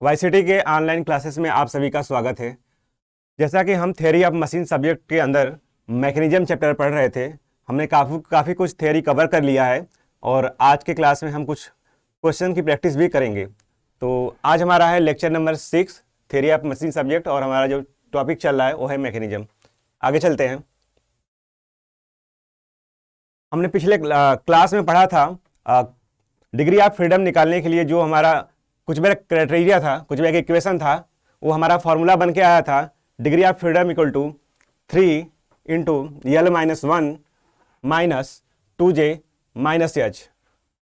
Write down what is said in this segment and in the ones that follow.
YCT के online classes में आप सभी का स्वागत है। जैसा कि हम थ्योरी ऑफ मशीन सब्जेक्ट के अंदर मैकेनिज्म चैप्टर पढ़ रहे थे, हमने काफ़ी कुछ थ्योरी कवर कर लिया है और आज के क्लास में हम कुछ क्वेश्चन की प्रैक्टिस भी करेंगे। तो आज हमारा है lecture number 6 theory of machine subject और हमारा जो टॉपिक चल रहा है वो है मैकेनिज्म। आगे चलते हैं। हमने पिछले क्लास में पढ़ा था डिग्री ऑफ फ्रीडम निकालने के लिए जो हमारा कुछ मेरा क्राइटेरिया था, कुछ मेरा इक्वेशन था, वो हमारा फॉर्मूला बन के आया था degree of freedom equal to 3 into L minus 1 minus 2j minus H.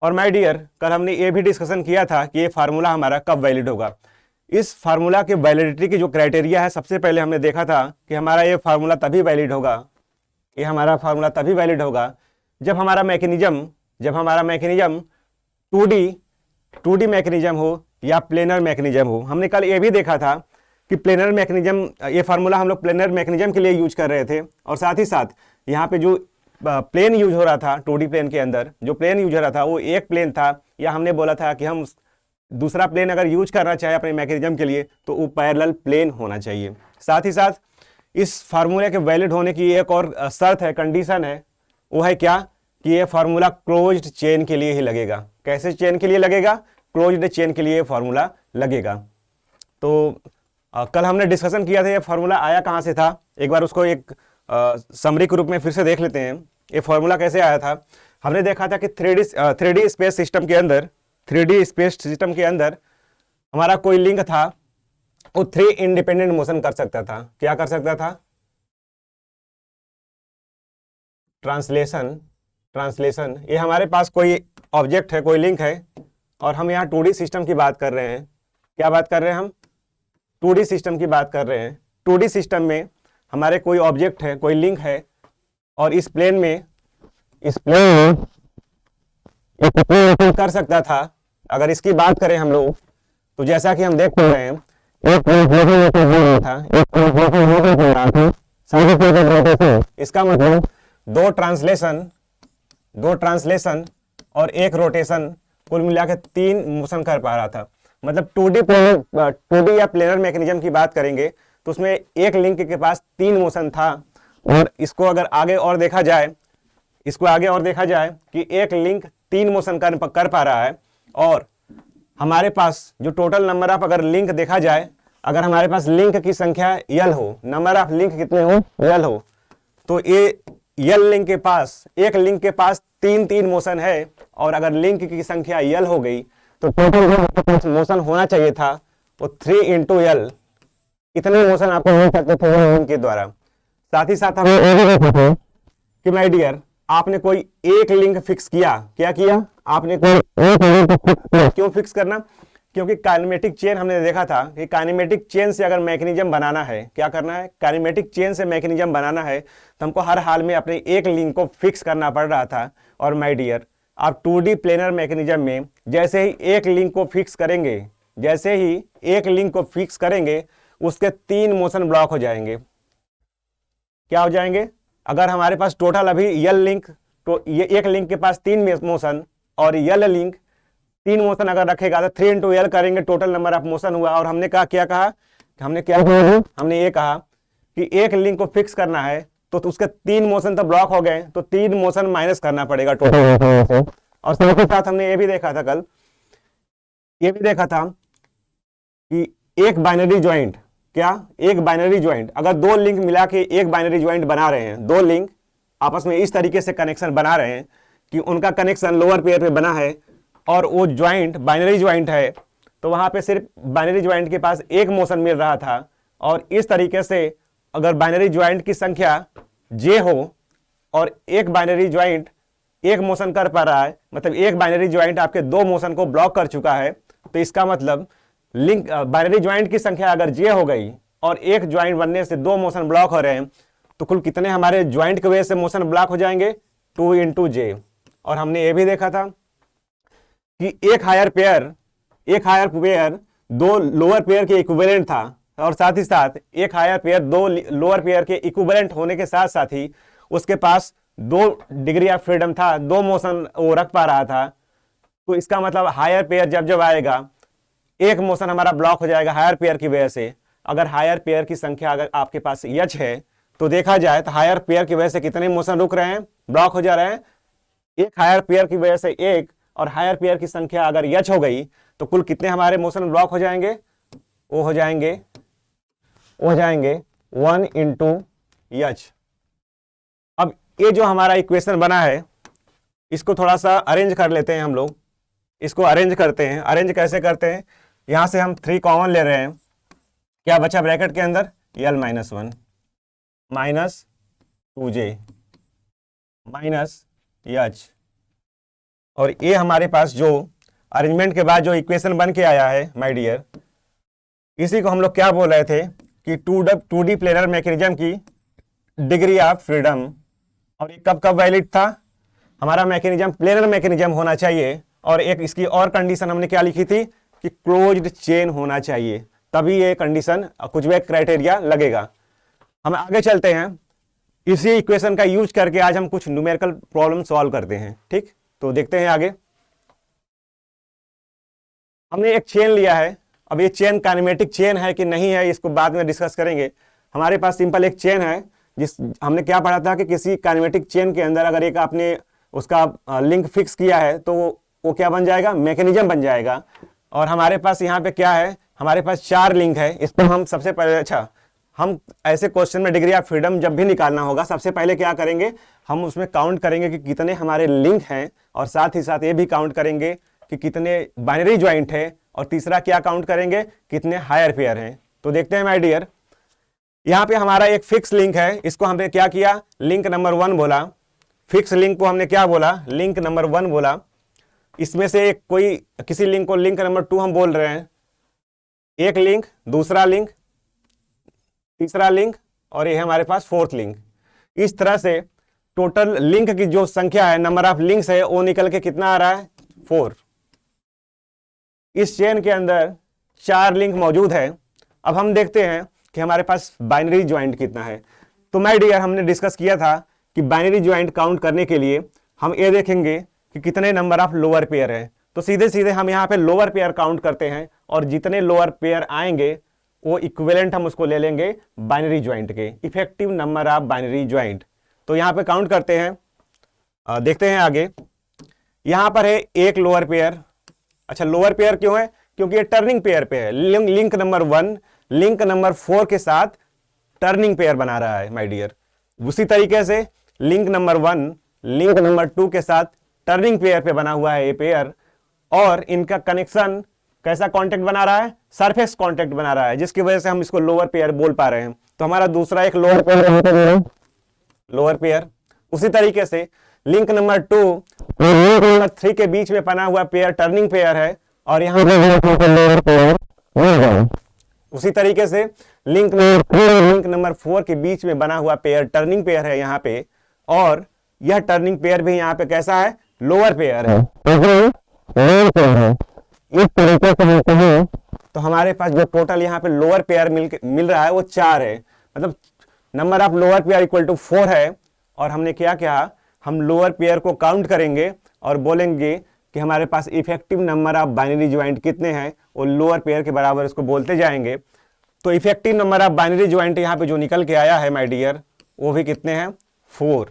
और माय डियर, कल हमने ये भी डिस्कशन किया था कि ये फार्मूला हमारा कब वैलिड होगा। इस फार्मूला के वैलिडिटी की जो क्राइटेरिया है, सबसे पहले हमने देखा था कि हमारा ये फार्मूला तभी वैलिड होगा, ये हमारा फार्मूला तभी वैलिड होगा जब हमारा मैकेनिज्म 2D मैकेनिज्म हो या प्लेनर मैकेनिज्म हो। हमने कल ये भी देखा था कि प्लेनर मैकेनिज्म, ये फार्मूला हम लोग प्लेनर मैकेनिज्म के लिए यूज कर रहे थे और साथ ही साथ यहाँ पे जो प्लेन यूज हो रहा था 2D प्लेन के अंदर, जो प्लेन यूज हो रहा था वो एक प्लेन था, या हमने बोला था कि हम दूसरा प्लेन अगर यूज करना चाहे अपने मैकेनिज्म के लिए तो वो पैरेलल प्लेन होना चाहिए। साथ ही साथ इस फार्मूले के वैलिड होने की एक और शर्त है, कंडीशन है, वो है क्या कि ये फार्मूला क्लोज्ड चेन के लिए ही लगेगा। कैसे चेन के लिए लगेगा? क्लोज्ड चेन के लिए फार्मूला लगेगा। तो कल हमने डिस्कशन किया था ये फार्मूला आया कहाँ से था, एक बार उसको एक समरी के रूप में फिर से देख लेते हैं। ये फार्मूला कैसे आया था? हमने देखा था कि 3D स्पेस सिस्टम के अंदर हमारा कोई लिंक था, वो 3 इंडिपेंडेंट मोशन कर सकता था। क्या कर सकता था? ट्रांसलेशन। ये हमारे पास कोई ऑब्जेक्ट है, कोई लिंक है, और हम यहाँ 2D सिस्टम की बात कर रहे हैं। क्या बात कर रहे हैं हम? 2D सिस्टम की बात कर रहे हैं। 2D सिस्टम में हमारे कोई ऑब्जेक्ट है, कोई लिंक है, और इस प्लेन में एक कर सकता था। अगर इसकी बात करें हम लोग तो जैसा कि हम देख पा रहे हैं, इसका मतलब दो ट्रांसलेशन और एक रोटेशन, कुल मिला के 3 मोशन कर पा रहा था। मतलब 2D या प्लेनर मैकेनिज्म की बात करेंगे तो उसमें एक लिंक के पास 3 मोशन था। और इसको अगर आगे और देखा जाए कि एक लिंक 3 मोशन कर पा रहा है, और हमारे पास जो टोटल नंबर ऑफ अगर लिंक देखा जाए, अगर हमारे पास लिंक की संख्या यल हो, नंबर ऑफ लिंक कितने हो? यल हो, तो ये यल लिंक के पास, एक लिंक के पास 3 मोशन है, और अगर लिंक की संख्या यल हो गई तो टोटल मोशन होना चाहिए था वो 3 इंटू यल। इतने मोशन आपको मिल सकते थे लिंक के द्वारा। साथ ही साथ हम कि माय डियर, आपने कोई एक लिंक फिक्स किया। क्या किया? आपने कोई एक लिंक फिक्स किया। क्यों फिक्स करना? क्योंकि काइनेमेटिक चेन हमने देखा था कि काइनेमेटिक चेन से अगर मैकेनिज्म बनाना है, क्या करना है? काइनेमेटिक चेन से मैकेनिज्म बनाना है तो हमको हर हाल में अपने एक लिंक को फिक्स करना पड़ रहा था। और माय डियर, आप 2D प्लेनर मैकेनिज्म में जैसे ही एक लिंक को फिक्स करेंगे, उसके 3 मोशन ब्लॉक हो जाएंगे। क्या हो जाएंगे? अगर हमारे पास टोटल अभी यल लिंक, तो ये एक लिंक के पास 3 मोशन और यल लिंक 3 मोशन अगर रखेगा तो 3 इंटू यल करेंगे, टोटल नंबर ऑफ मोशन हुआ। और हमने क्या कहा? हमने ये कहा कि एक लिंक को फिक्स करना है तो उसके 3 मोशन तो ब्लॉक हो गए, तो 3 मोशन माइनस करना पड़ेगा टोटल। और साथ ही साथ हमने ये भी देखा था कल, कि एक बाइनरी ज्वाइंट, एक बाइनरी ज्वाइंट, अगर 2 लिंक मिला के एक बाइनरी ज्वाइंट बना रहे हैं, 2 लिंक आपस में इस तरीके से कनेक्शन बना रहे हैं कि उनका कनेक्शन लोअर पेयर पे बना है और वो ज्वाइंट बाइनरी ज्वाइंट है, तो वहां पे सिर्फ बाइनरी ज्वाइंट के पास एक मोशन मिल रहा था। और इस तरीके से अगर बाइनरी ज्वाइंट की संख्या j हो और एक बाइनरी ज्वाइंट एक मोशन कर पा रहा है, मतलब एक बाइनरी ज्वाइंट आपके 2 मोशन को ब्लॉक कर चुका है, तो इसका मतलब लिंक बाइनरी ज्वाइंट की संख्या अगर j हो गई और एक ज्वाइंट बनने से 2 मोशन ब्लॉक हो रहे हैं, तो कुल कितने हमारे ज्वाइंट की वजह से मोशन ब्लॉक हो जाएंगे? 2 इंटू j। और हमने ये भी देखा था कि एक हायर पेयर 2 लोअर पेयर के इक्विवेलेंट था, और साथ ही साथ एक हायर पेयर 2 लोअर पेयर के इक्विवेलेंट होने के साथ साथ ही उसके पास 2 डिग्री ऑफ फ्रीडम था, 2 मोशन वो रख पा रहा था। तो इसका मतलब हायर पेयर जब आएगा एक मोशन हमारा ब्लॉक हो जाएगा हायर पेयर की वजह से। अगर हायर पेयर की संख्या अगर आपके पास यच है तो देखा जाए तो हायर पेयर की वजह से कितने मोशन रुक रहे हैं, ब्लॉक हो जा रहे हैं। एक हायर पेयर की वजह से एक, और हायर पेयर की संख्या अगर यच हो गई तो कुल कितने हमारे मोशन ब्लॉक हो जाएंगे, वो हो जाएंगे 1 इंटू यच। अब ये जो हमारा इक्वेशन बना है इसको थोड़ा सा अरेंज कर लेते हैं हम लोग। इसको अरेंज करते हैं। अरेंज कैसे करते हैं, यहां से हम 3 कॉमन ले रहे हैं। क्या बचा ब्रैकेट के अंदर, l minus 1 minus 2j minus h. और ये हमारे पास जो अरेंजमेंट के बाद जो इक्वेशन बन के आया है माय डियर, इसी को हम लोग क्या बोल रहे थे कि 2D प्लेनर मैकेनिज्म की डिग्री ऑफ फ्रीडम। और ये कब कब वैलिड था, हमारा मैकेनिज्म प्लेनर मैकेनिज्म होना चाहिए। और एक इसकी और कंडीशन हमने क्या लिखी थी कि क्लोज्ड चेन होना चाहिए, तभी ये कंडीशन कुछ भी क्राइटेरिया लगेगा। हम आगे चलते हैं, इसी इक्वेशन का यूज करके आज हम कुछ न्यूमेरिकल प्रॉब्लम सॉल्व करते हैं। ठीक, तो देखते हैं आगे। हमने एक चेन लिया है। अब ये चेन काइनेमेटिक चेन है कि नहीं है इसको बाद में डिस्कस करेंगे। हमारे पास सिंपल एक चेन है, जिस हमने क्या पढ़ा था कि किसी काइनेमेटिक चेन के अंदर अगर एक आपने उसका लिंक फिक्स किया है तो वो क्या बन जाएगा, मैकेनिज्म बन जाएगा। और हमारे पास यहाँ पे क्या है, हमारे पास 4 लिंक है। इसको हम सबसे पहले, अच्छा हम ऐसे क्वेश्चन में डिग्री ऑफ फ्रीडम जब भी निकालना होगा सबसे पहले क्या करेंगे, हम उसमें काउंट करेंगे कि कितने हमारे लिंक हैं, और साथ ही साथ ये भी काउंट करेंगे कि कितने बाइनरी ज्वाइंट है, और तीसरा क्या काउंट करेंगे, कितने हायर पेयर हैं। तो देखते हैं माय डियर, यहाँ पे हमारा एक फिक्स लिंक है, इसको हमने क्या किया, लिंक नंबर 1 बोला। फिक्स लिंक को हमने क्या बोला, लिंक नंबर 1 बोला। इसमें से एक कोई किसी लिंक को लिंक नंबर 2 हम बोल रहे हैं। एक लिंक, दूसरा लिंक, तीसरा लिंक, और ये है हमारे पास 4th लिंक। इस तरह से टोटल लिंक की जो संख्या है, नंबर ऑफ लिंक्स है, वो निकल के कितना आ रहा है, 4। इस चेन के अंदर 4 लिंक मौजूद है। अब हम देखते हैं कि हमारे पास बाइनरी ज्वाइंट कितना है। तो माय डियर, हमने डिस्कस किया था कि बाइनरी ज्वाइंट काउंट करने के लिए हम ये देखेंगे कि कितने नंबर ऑफ लोअर पेयर है। तो सीधे सीधे हम यहाँ पे लोअर पेयर काउंट करते हैं, और जितने लोअर पेयर आएंगे वो इक्विवेलेंट हम उसको ले लेंगे बाइनरी ज्वाइंट के, effective number of binary joint. तो यहाँ पे काउंट करते हैं, देखते हैं आगे। यहाँ पर है एक लोअर पेयर। अच्छा, लोअर पेयर क्यों है, क्योंकि ये टर्निंग पेयर पे है। लिंक नंबर 1 लिंक नंबर 4 के साथ टर्निंग पेयर बना रहा है माय डियर। उसी तरीके से लिंक नंबर 1 लिंक नंबर 2 के साथ टर्निंग पेयर पे बना हुआ है ये पेयर, और इनका कनेक्शन कैसा कांटेक्ट बना रहा है, सरफेस कांटेक्ट बना रहा है, जिसकी वजह से हम इसको लोअर पेयर बोल पा रहे हैं। तो हमारा दूसरा एक लोअर पेयर, लोअर पेयर। उसी तरीके से लिंक नंबर 2 और लिंक नंबर 3 के बीच में बना हुआ पेयर टर्निंग पेयर है, और यहाँ लोअर पेयर। उसी तरीके से लिंक नंबर 3 और लिंक नंबर 4 के बीच में बना हुआ पेयर टर्निंग पेयर है यहाँ पे, और यह टर्निंग पेयर भी यहाँ पे कैसा है, लोअर पेयर है। इस तरीके से हम कहें तो हमारे पास जो टोटल यहाँ पे लोअर पेयर मिल रहा है वो 4 है। मतलब number of lower pair equal to 4 है। और हमने क्या किया, हम लोअर पेयर को काउंट करेंगे और बोलेंगे कि हमारे पास effective number of binary joint कितने हैं, वो लोअर पेयर के बराबर इसको बोलते जाएंगे। तो effective number of binary joint यहाँ पे जो निकल के आया है माय डियर, वो भी कितने हैं, 4।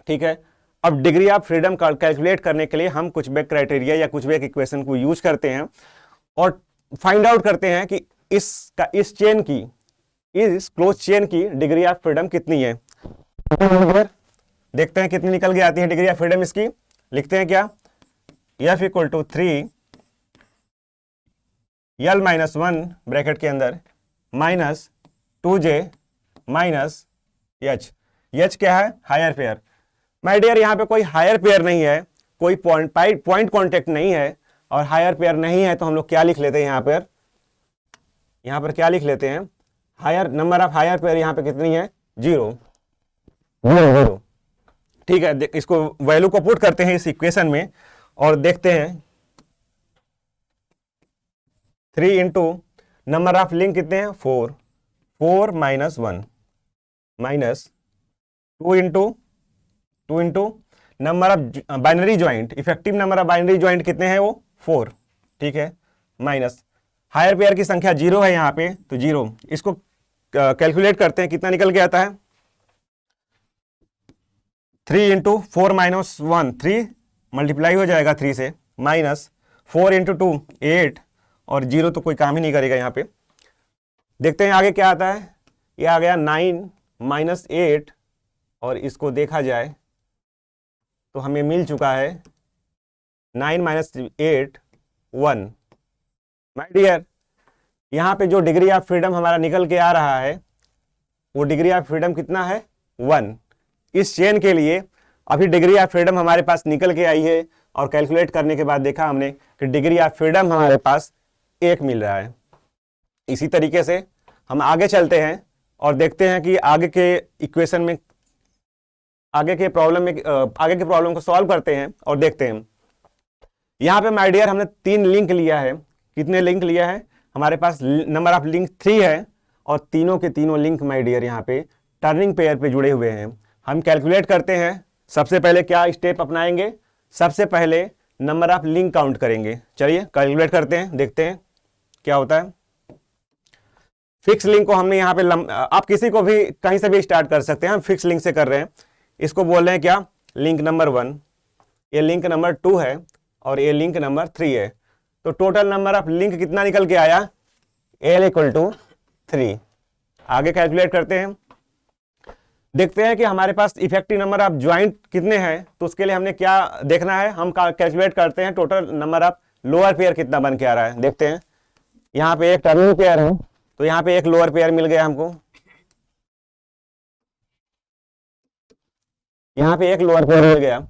ठीक है। अब डिग्री ऑफ फ्रीडम कैलकुलेट करने के लिए हम कुछ बैक क्राइटेरिया या कुछ बैक इक्वेशन को यूज करते हैं और फाइंड आउट करते हैं कि इस चेन की, इस क्लोज चेन की डिग्री ऑफ फ्रीडम कितनी है। देखते हैं कितनी निकल के आती है डिग्री ऑफ फ्रीडम इसकी। लिखते हैं क्या, F equal to 3 L minus 1 bracket के अंदर minus 2J minus H। H क्या है, हायर पेयर। माय डियर, यहाँ पे कोई हायर पेयर नहीं है, कोई पॉइंट कॉन्टेक्ट नहीं है, और हायर पेयर नहीं है तो हम लोग क्या लिख लेते हैं यहाँ पर क्या लिख लेते हैं, higher number of higher pair यहाँ पे कितनी है, 0। ठीक है, इसको वैल्यू को पुट करते हैं इस इक्वेशन में और देखते हैं 3 इंटू नंबर ऑफ लिंक कितने हैं, 4 minus 1 minus 2 into number of binary joint, effective number of binary joint कितने हैं वो 4। ठीक है, माइनस हायर पेयर की संख्या 0 है यहाँ पे, तो 0, इसको कैलकुलेट करते हैं, कितना निकल के आता है 3 इंटू 4 माइनस 1, 3 मल्टीप्लाई हो जाएगा 3 से, माइनस 4 इंटू 2 8, और 0 तो कोई काम ही नहीं करेगा यहाँ पे। देखते हैं आगे क्या आता है, ये आ गया 9 माइनस 8, और इसको देखा जाए तो हमें मिल चुका है 9 माइनस 8 1। माय डियर, यहाँ पे जो डिग्री ऑफ फ्रीडम हमारा निकल के आ रहा है वो डिग्री ऑफ फ्रीडम कितना है 1। इस चेन के लिए अभी डिग्री ऑफ फ्रीडम हमारे पास निकल के आई है, और कैलकुलेट करने के बाद देखा हमने कि डिग्री ऑफ फ्रीडम हमारे पास 1 मिल रहा है। इसी तरीके से हम आगे चलते हैं और देखते हैं कि आगे के इक्वेशन में, आगे के प्रॉब्लम को सॉल्व करते हैं और देखते हैं। यहाँ पे माय डियर हमने 3 लिंक लिया है। कितने लिंक लिया है, हमारे पास नंबर ऑफ लिंक 3 है, और तीनों के तीनों लिंक माय डियर यहाँ पे टर्निंग पेयर पे जुड़े हुए हैं। हम कैलकुलेट करते हैं। सबसे पहले क्या स्टेप अपनाएंगे, सबसे पहले नंबर ऑफ लिंक काउंट करेंगे। चलिए कैलकुलेट करते हैं, देखते हैं क्या होता है। फिक्स लिंक को हमने यहाँ पे आप किसी को भी कहीं से भी स्टार्ट कर सकते हैं, हम फिक्स लिंक से कर रहे हैं। इसको बोल रहे हैं क्या, लिंक नंबर 1, ये लिंक नंबर 2 है, और ये लिंक नंबर 3 है। तो टोटल नंबर ऑफ लिंक कितना निकल के आया, L = 3। आगे कैलकुलेट करते हैं, देखते हैं कि हमारे पास इफेक्टिव नंबर ऑफ ज्वाइंट कितने हैं। तो उसके लिए हमने क्या देखना है, हम कैलकुलेट करते हैं total number of lower pair कितना बन के आ रहा है। देखते हैं, यहाँ पे एक टर्निंग पेयर है, तो यहाँ पे एक लोअर पेयर मिल गया हमको, यहाँ पे एक लोअर पेयर मिल गया।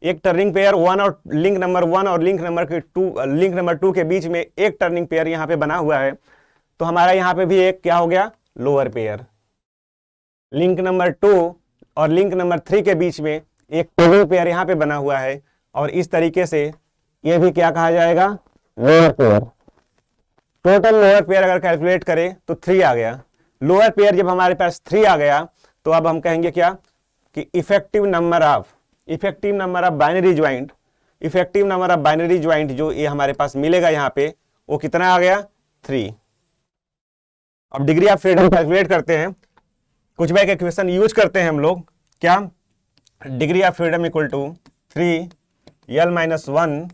एक टर्निंग पेयर 1 और लिंक नंबर 1 और लिंक नंबर 2 के बीच में एक टर्निंग पेयर यहाँ पे बना हुआ है, तो हमारा यहाँ पे भी एक क्या हो गया, लोअर पेयर। लिंक नंबर 2 और लिंक नंबर 3 के बीच में एक टर्निंग पेयर यहाँ पे बना हुआ है, और इस तरीके से ये भी क्या कहा जाएगा, lower pair. Total lower pair अगर कैलकुलेट करें तो 3 आ गया। लोअर पेयर जब हमारे पास 3 आ गया, तो अब हम कहेंगे क्या कि effective number of binary joint, effective number of binary joint जो ये हमारे पास मिलेगा यहाँ पे, वो कितना आ गया, 3। अब डिग्री ऑफ फ्रीडम कैलकुलेट करते हैं, कुछ बैक इक्वेशन यूज करते हैं हम लोग। क्या, degree of freedom = 3L - 1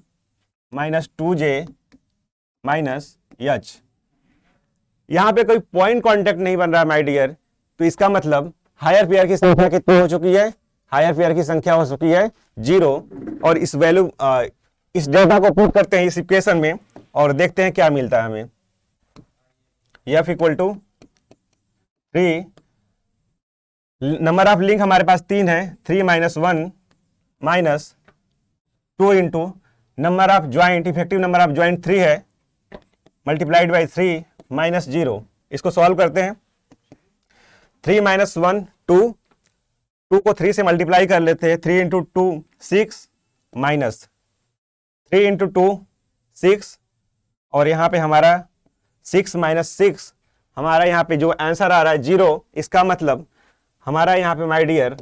- 2J - H। यहां पे कोई पॉइंट कांटेक्ट नहीं बन रहा माय डियर, तो इसका मतलब हायर पेयर की संख्या कितनी हो चुकी है, हायर पेयर की संख्या हो चुकी है 0। और इस वैल्यू इस डेटा को पुट करते हैं इस इक्वेशन में, और देखते हैं क्या मिलता है हमें। F = 3, नंबर ऑफ लिंक हमारे पास 3 है, 3 - 1 - 2 into number of joint, effective number of joint 3 है, मल्टीप्लाइड बाई 3 - 0। इसको सॉल्व करते हैं। 3 - 1 2, 2 को 3 से मल्टीप्लाई कर लेते हैं, 3 × 2 6 माइनस 3 × 2 6, और यहाँ पे हमारा 6 - 6, हमारा यहाँ पे जो आंसर आ रहा है 0। इसका मतलब हमारा यहाँ पे my dear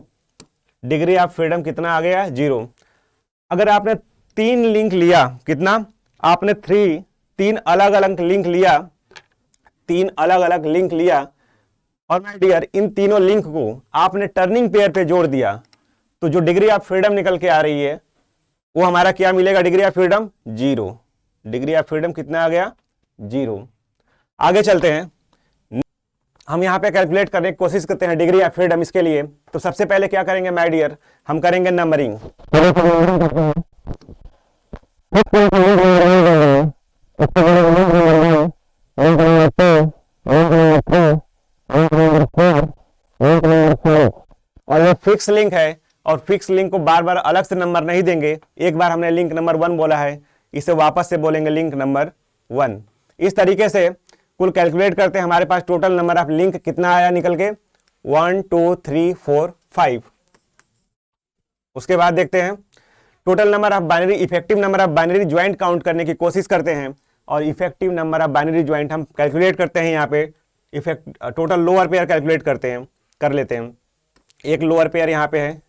degree of freedom कितना आ गया, 0। अगर आपने 3 लिंक लिया, कितना, आपने 3 अलग अलग लिंक लिया, 3 अलग अलग लिंक लिया, और माय डियर इन तीनों लिंक को आपने टर्निंग पेयर पे जोड़ दिया, तो जो डिग्री ऑफ फ्रीडम निकल के आ रही है वो हमारा क्या मिलेगा, degree of freedom 0। Degree of freedom कितना आ गया, 0। आगे चलते हैं, हम यहाँ पे कैलकुलेट करने की कोशिश करते हैं डिग्री ऑफ फ्रीडम। इसके लिए तो सबसे पहले क्या करेंगे माय डियर, हम करेंगे नंबरिंग। और ये फिक्स लिंक है, और फिक्स लिंक को बार बार अलग से नंबर नहीं देंगे। एक बार हमने लिंक नंबर 1 बोला है, इसे वापस से बोलेंगे लिंक नंबर 1। इस तरीके से कुल कैलकुलेट करते हैं, हमारे पास टोटल नंबर ऑफ लिंक कितना आया निकल के, 1 2 3 4 5। उसके बाद देखते हैं total number of binary, effective number of binary joint count करने की कोशिश करते हैं, और effective number of binary joint हम कैलकुलेट करते हैं। यहाँ पे टोटल लोअर पेयर कैलकुलेट कर लेते हैं। एक लोअर पेयर यहाँ पे है,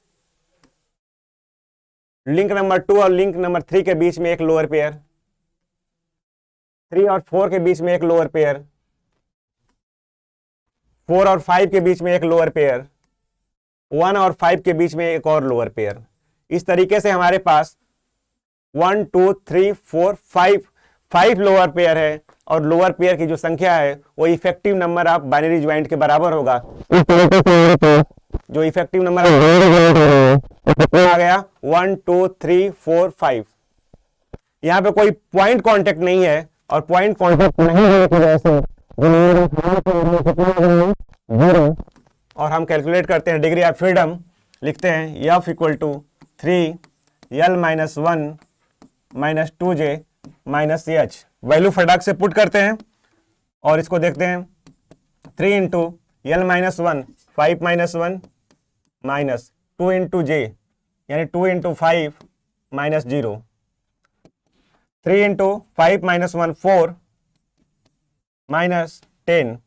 लिंक नंबर 2 और लिंक नंबर 3 के बीच में एक लोअर पेयर, 3 और 4 के बीच में एक लोअर पेयर, 4 और 5 के बीच में एक लोअर पेयर, 1 और 5 के बीच में एक और लोअर पेयर। इस तरीके से हमारे पास 1 2 3 4 5 लोअर पेयर है और लोअर पेयर की जो संख्या है वो effective number of binary joint के बराबर होगा। इस तरीके से जो इफेक्टिव नंबर आ गया 1 2 3 4 5। यहाँ पे कोई पॉइंट कांटेक्ट नहीं है और पॉइंट कांटेक्ट नहीं होने की वजह से जीरो, और हम कैलकुलेट करते हैं डिग्री ऑफ फ्रीडम, लिखते हैं F equal to 3L minus 1 minus 2J minus H। Value फटाक से पुट करते हैं और इसको देखते हैं 3 into L minus 1 5 minus 1 minus 2 into J यानी 2 into 5 minus 0, 3 into 5 minus 1 4 minus 10,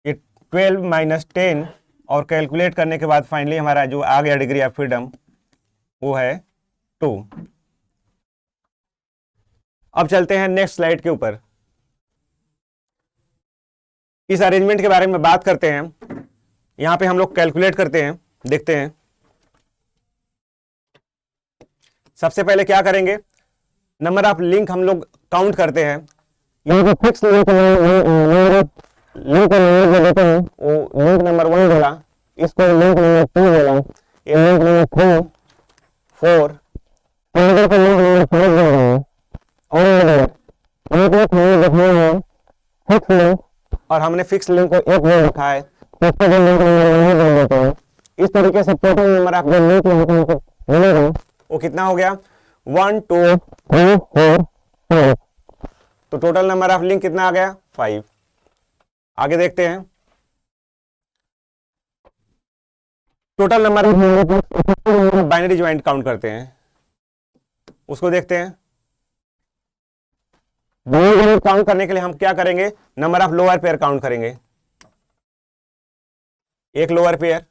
ये 12 माइनस 10, और कैलकुलेट करने के बाद फाइनली हमारा जो आ गया डिग्री ऑफ फ्रीडम वो है 2। अब चलते हैं नेक्स्ट स्लाइड के ऊपर। इस अरेंजमेंट के बारे में बात करते हैं। यहां पे हम लोग कैलकुलेट करते हैं, देखते हैं। सबसे पहले क्या करेंगे, नंबर ऑफ लिंक हम लोग काउंट करते हैं। यहाँ पे फिक्स लिंक लेते हैं, वो लिंक नंबर 1 बोला, इसको लिंक नंबर 2 बोला, ये लिंक नंबर 3 4 लिंक नंबर 5 बोल रहे हैं। और हमने फिक्स लिंक को 1 में रखा है, इस तरीके से टोटल नंबर ऑफ लिंक हमको मिलेगा वो कितना हो गया 1 2 3 4 5। तो टोटल नंबर ऑफ लिंक कितना आ गया 5। आगे देखते हैं total number of binary joint count करते हैं, उसको देखते हैं। काउंट करने के लिए हम क्या करेंगे, number of lower pair count करेंगे। एक लोअर पेयर,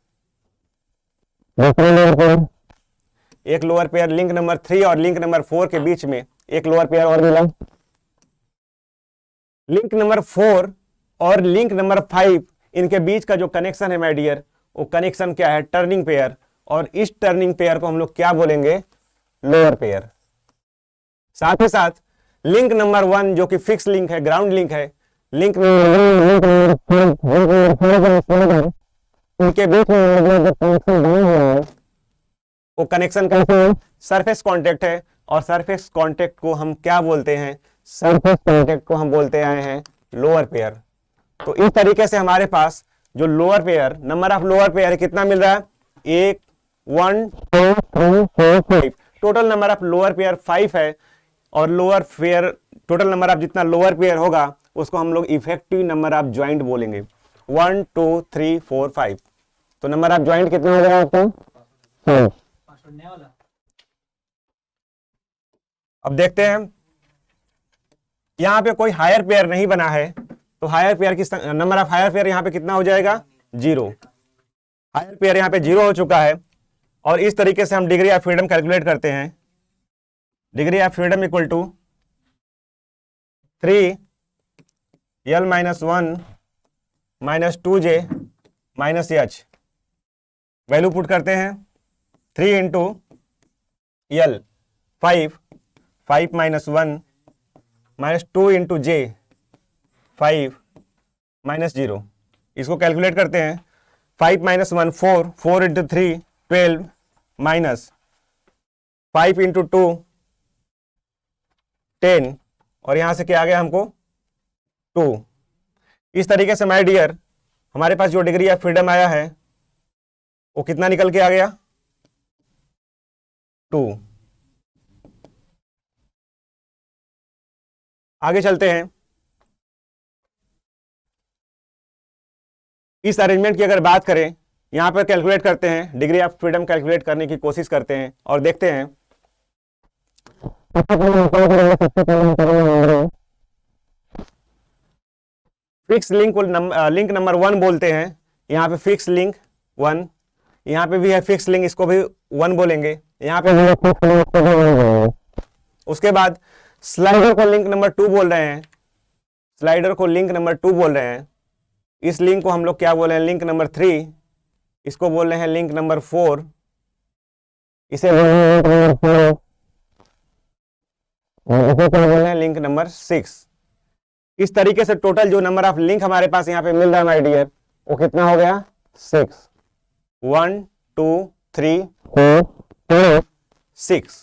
एक लोअर पेयर लिंक नंबर 3 और लिंक नंबर 4 के बीच में एक लोअर पेयर और मिला। लिंक नंबर 4 और लिंक नंबर 5 इनके बीच का जो कनेक्शन है माय डियर, वो कनेक्शन क्या है, टर्निंग पेयर, और इस टर्निंग पेयर को हम लोग क्या बोलेंगे, लोअर पेयर। साथ ही साथ लिंक नंबर 1 जो कि फिक्स लिंक है, ग्राउंड लिंक है, लिंक उनके बीच में वो कनेक्शन कैसे है, सरफेस कांटेक्ट है, और सरफेस कांटेक्ट को हम क्या बोलते हैं, सरफेस कांटेक्ट को हम बोलते आए हैं लोअर पेयर। तो इस तरीके से हमारे पास जो lower pair, number of lower pair कितना मिल रहा है, 1 1 2 3 4 5। Total number of lower pair 5 है, और lower pair total number of जितना लोअर पेयर होगा उसको हम लोग इफेक्टिव नंबर ऑफ ज्वाइंट बोलेंगे, 1 2 3 4 5। तो नंबर ऑफ ज्वाइंट कितना हो गया आपका 5। अब देखते हैं यहां पे कोई हायर पेयर नहीं बना है, तो हायर पेयर की नंबर ऑफ हायर पेयर यहां पे कितना हो जाएगा 0। हायर पेयर यहां पे 0 हो चुका है, और इस तरीके से हम डिग्री ऑफ फ्रीडम कैलकुलेट करते हैं। Degree of freedom equal to 3L minus 1 minus 2J minus H। Value put करते हैं 3 into L 5 minus 1 minus 2 into J 5 minus 0। इसको कैलकुलेट करते हैं 5 माइनस 1 4 इंटू 3 12 माइनस 5 इंटू 2 10, और यहां से क्या आ गया हमको 2। इस तरीके से माय डियर हमारे पास जो डिग्री ऑफ फ्रीडम आया है वो कितना निकल के आ गया 2। आगे चलते हैं। इस अरेंजमेंट की अगर बात करें, यहां पर कैलकुलेट करते हैं, डिग्री ऑफ फ्रीडम कैलकुलेट करने की कोशिश करते हैं और देखते हैं। फिक्स लिंक को लिंक नंबर 1 बोलते हैं, यहाँ पे फिक्स लिंक 1, यहाँ पे भी है फिक्स लिंक, इसको भी 1 बोलेंगे, यहाँ पे भी है फिक्स लिंक, इसको भी 1 बोलेंगे। उसके बाद स्लाइडर को लिंक नंबर 2 बोल रहे हैं, स्लाइडर को लिंक नंबर 2 बोल रहे हैं। इस लिंक को हम लोग क्या बोल रहे हैं, लिंक नंबर 3। इसको बोल रहे हैं लिंक नंबर 4। इसे बोल रहे हैं लिंक नंबर 4 और इसे क्या बोल रहे हैं, लिंक नंबर 6। इस तरीके से टोटल जो नंबर ऑफ लिंक हमारे पास यहाँ पे मिल रहा है माय डियर, वो कितना हो गया, 6। 1 2 3 4 5 6।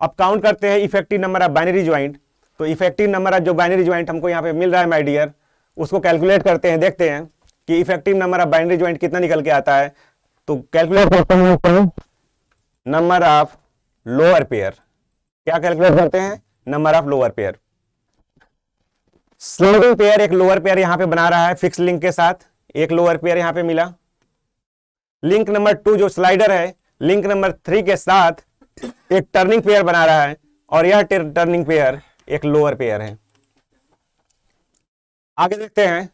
अब काउंट करते हैं effective number of binary joint. तो इफेक्टिव नंबर ऑफ जो बाइनरी ज्वाइंट हमको यहाँ पे मिल रहा है माय डियर, उसको कैलकुलेट करते हैं, देखते हैं कि effective number of binary joint कितना निकल के आता है। तो कैलकुलेट करते हैं नंबर ऑफ लोअर पेयर। क्या कैलकुलेट करते हैं, number of lower pair. Sliding pair एक लोअर पेयर यहां पे बना रहा है फिक्स लिंक के साथ, एक लोअर पेयर यहां पे मिला। लिंक नंबर 2 जो स्लाइडर है, लिंक नंबर 3 के साथ एक टर्निंग पेयर बना रहा है, और यह टर्निंग पेयर एक लोअर पेयर है। आगे देखते हैं,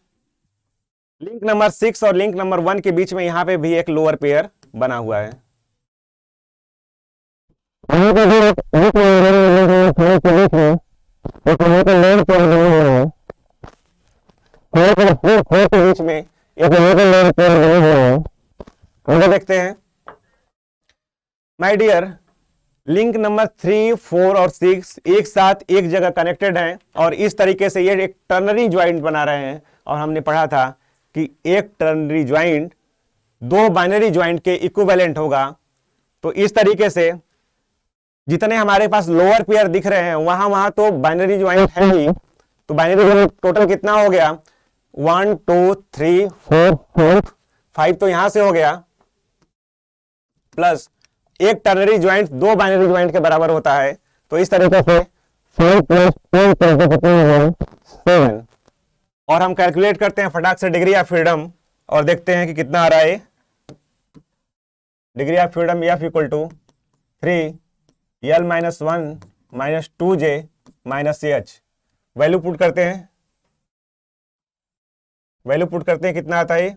लिंक नंबर 6 और लिंक नंबर 1 के बीच में यहां पे भी एक लोअर पेयर बना हुआ है। के बीच में एक देखते हैं माय डियर, लिंक नंबर 3 4 और 6 एक साथ एक जगह कनेक्टेड हैं, और इस तरीके से ये एक टर्नरी ज्वाइंट बना रहे हैं। और हमने पढ़ा था कि एक टर्नरी ज्वाइंट दो बाइनरी ज्वाइंट के इक्विवेलेंट होगा। तो इस तरीके से जितने हमारे पास लोअर पेयर दिख रहे हैं वहां तो बाइनरी ज्वाइंट है ही। तो बाइनरी ज्वाइंट टोटल कितना हो गया, 1 2 3 4 5 तो यहां से हो गया, प्लस एक टर्नरी ज्वाइंट दो बाइनरी ज्वाइंट के बराबर होता है। तो इस तरीके से 4 + 2 7। और हम कैलकुलेट करते हैं फटाक से डिग्री ऑफ फ्रीडम, और देखते हैं कि कितना आ रहा है। Degree of freedom F = 3 L - 1 - 2J - H। Value put करते हैं, कितना आता है,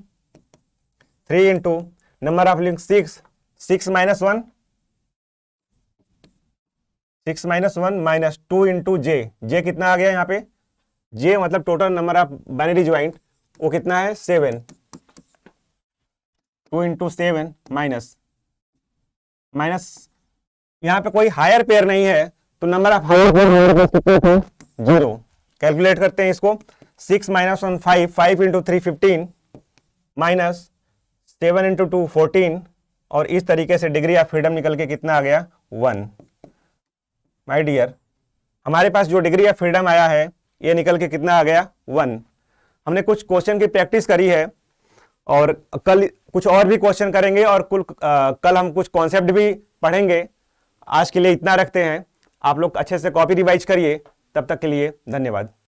3 into number of link 6 6 - 1 - 2 into J कितना आ गया यहाँ पे, J मतलब total number of binary joint, वो कितना है, 7। 2 इंटू 7 माइनस यहाँ पे कोई हायर पेयर नहीं है, तो नंबर ऑफ हायर पेयर हमारे पास कितने थे, 0। कैलकुलेट करते हैं इसको, 6 - 1 5 5 इंटू 3 15 माइनस 7 इंटू 2 14, और इस तरीके से डिग्री ऑफ फ्रीडम निकल के कितना आ गया, 1। माय डियर, हमारे पास जो डिग्री ऑफ फ्रीडम आया है ये निकल के कितना आ गया, 1। हमने कुछ क्वेश्चन की प्रैक्टिस करी है, और कल कुछ और भी क्वेश्चन करेंगे, और कल हम कुछ कॉन्सेप्ट भी पढ़ेंगे। आज के लिए इतना रखते हैं। आप लोग अच्छे से कॉपी रिवाइज करिए। तब तक के लिए धन्यवाद।